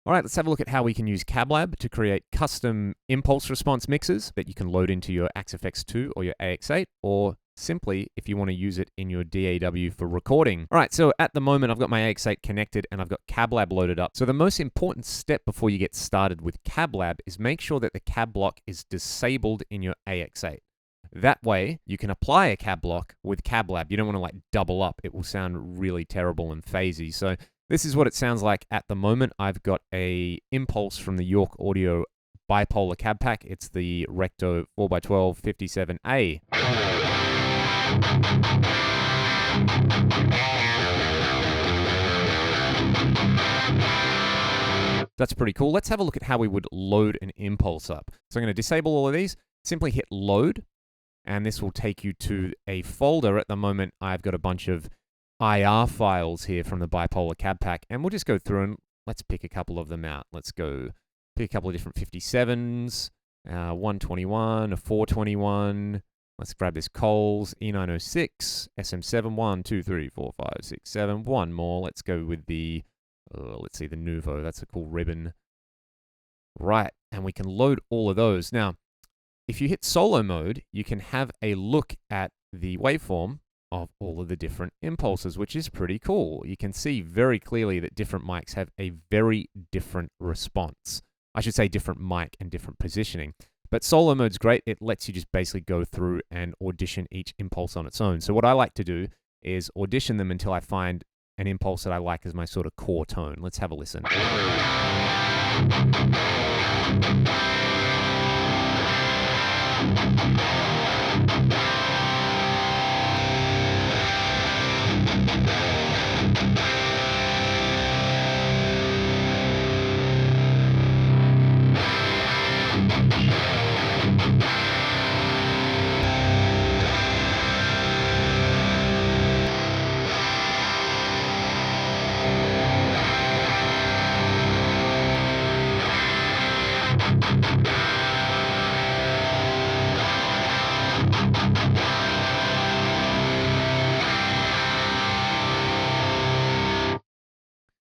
All right, let's have a look at how we can use CabLab to create custom impulse response mixes that you can load into your AX8 or your AX8, or simply if you want to use it in your DAW for recording. All right, so at the moment I've got my AX8 connected and I've got CabLab loaded up. So the most important step before you get started with CabLab is make sure that the cab block is disabled in your AX8. That way, you can apply a cab block with CabLab. You don't want to like double up. It will sound really terrible and phasey. So this is what it sounds like at the moment. I've got a impulse from the York Audio bipolar cab pack. It's the Recto 4x12 57A. That's pretty cool. Let's have a look at how we would load an impulse up. So I'm going to disable all of these. Simply hit load. And this will take you to a folder. At the moment, I've got a bunch of IR files here from the bipolar cab pack, and we'll just go through and let's pick a couple of them out. Let's go pick a couple of different 57s, 121, a 421. Let's grab this Coles E906, SM7, 1, 2, 3, 4, 5, 6, 7. One more. Let's go with the, let's see, the Nuvo. That's a cool ribbon. Right, and we can load all of those. Now, if you hit solo mode, you can have a look at the waveform of all of the different impulses, which is pretty cool. You can see very clearly that different mics have a very different response. I should say different mic and different positioning. But solo mode's great. It lets you just basically go through and audition each impulse on its own. So what I like to do is audition them until I find an impulse that I like as my sort of core tone. Let's have a listen.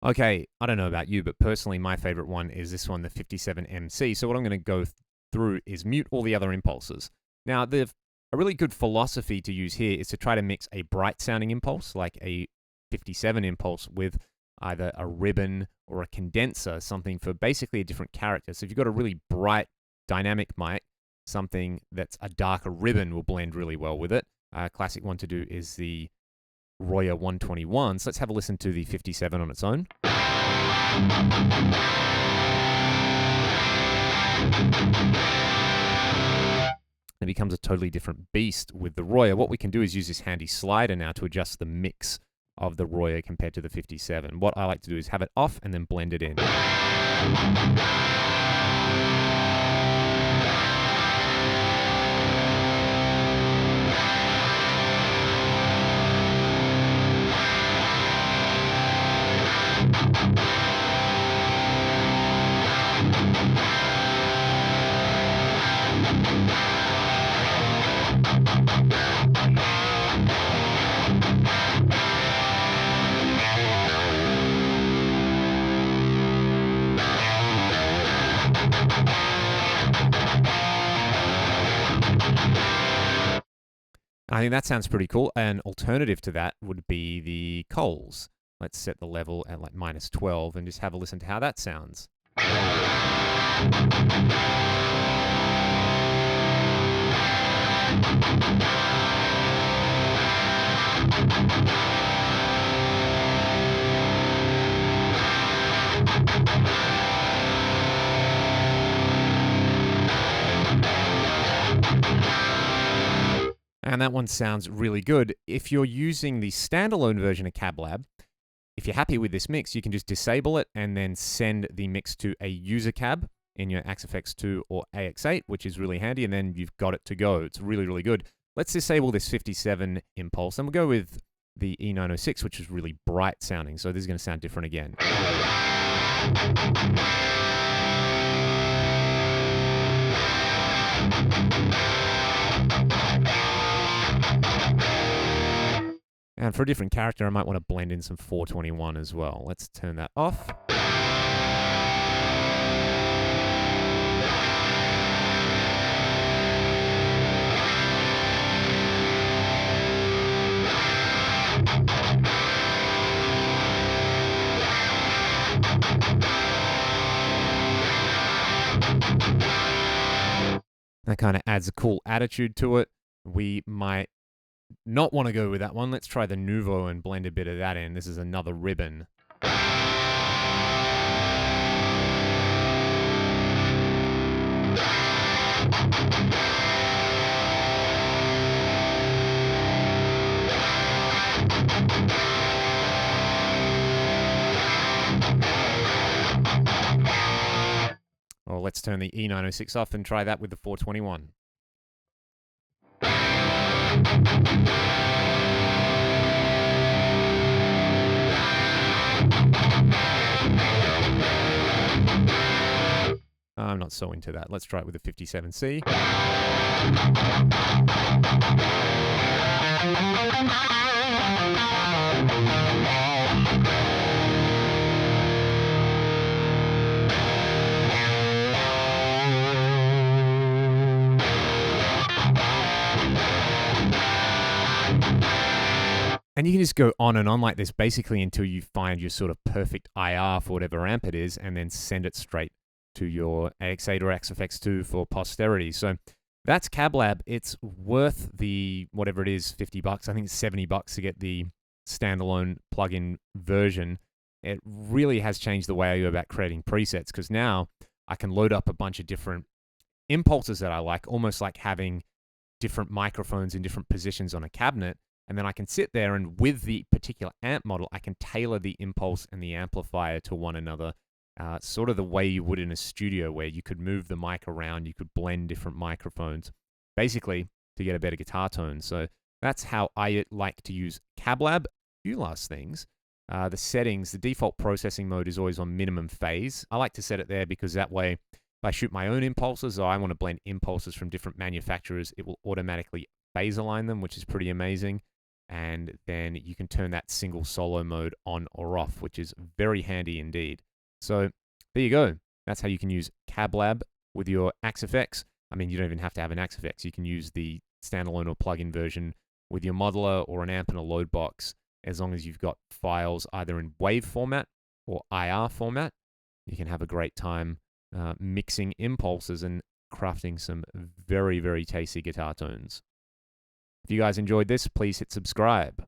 Okay, I don't know about you, but personally my favorite one is this one, the 57MC. So what I'm going to go through is mute all the other impulses. Now, a really good philosophy to use here is to try to mix a bright sounding impulse, like a 57 impulse, with either a ribbon or a condenser, something for basically a different character. So if you've got a really bright dynamic mic, something that's a darker ribbon will blend really well with it. A classic one to do is the Roya 121. So let's have a listen to the 57 on its own. It becomes a totally different beast with the Roya. What we can do is use this handy slider now to adjust the mix of the Roya compared to the 57. What I like to do is have it off and then blend it in. I think that sounds pretty cool. An alternative to that would be the Coles. Let's set the level at like -12 and just have a listen to how that sounds. And that one sounds really good. If you're using the standalone version of CabLab, if you're happy with this mix, you can just disable it and then send the mix to a user cab in your AX8 or AX8, which is really handy, and then you've got it to go. It's really, really good. Let's disable this 57 impulse, and we'll go with the E906, which is really bright sounding. So this is going to sound different again. And for a different character, I might want to blend in some 421 as well. Let's turn that off. That kind of adds a cool attitude to it. We might not want to go with that one. Let's try the Nouveau and blend a bit of that in. This is another ribbon. Or let's turn the E906 off and try that with the 421. I'm not so into that. Let's try it with the 57C. And you can just go on and on like this basically until you find your sort of perfect IR for whatever amp it is, and then send it straight to your AX8 or XFX2 for posterity. So that's CabLab. It's worth the, whatever it is, 50 bucks. I think it's $70 to get the standalone plugin version. It really has changed the way I go about creating presets, because now I can load up a bunch of different impulses that I like, almost like having different microphones in different positions on a cabinet. And then I can sit there and with the particular amp model, I can tailor the impulse and the amplifier to one another, sort of the way you would in a studio where you could move the mic around, you could blend different microphones, basically to get a better guitar tone. So that's how I like to use CabLab. A few last things. The settings, the default processing mode is always on minimum phase. I like to set it there because that way, if I shoot my own impulses or I want to blend impulses from different manufacturers, it will automatically phase align them, which is pretty amazing. And then you can turn that single solo mode on or off, which is very handy indeed. So there you go. That's how you can use CabLab with your AX8. I mean, you don't even have to have an AX8. You can use the standalone or plugin version with your modeler or an amp and a load box, as long as you've got files either in WAV format or IR format. You can have a great time mixing impulses and crafting some very, very tasty guitar tones. If you guys enjoyed this, please hit subscribe.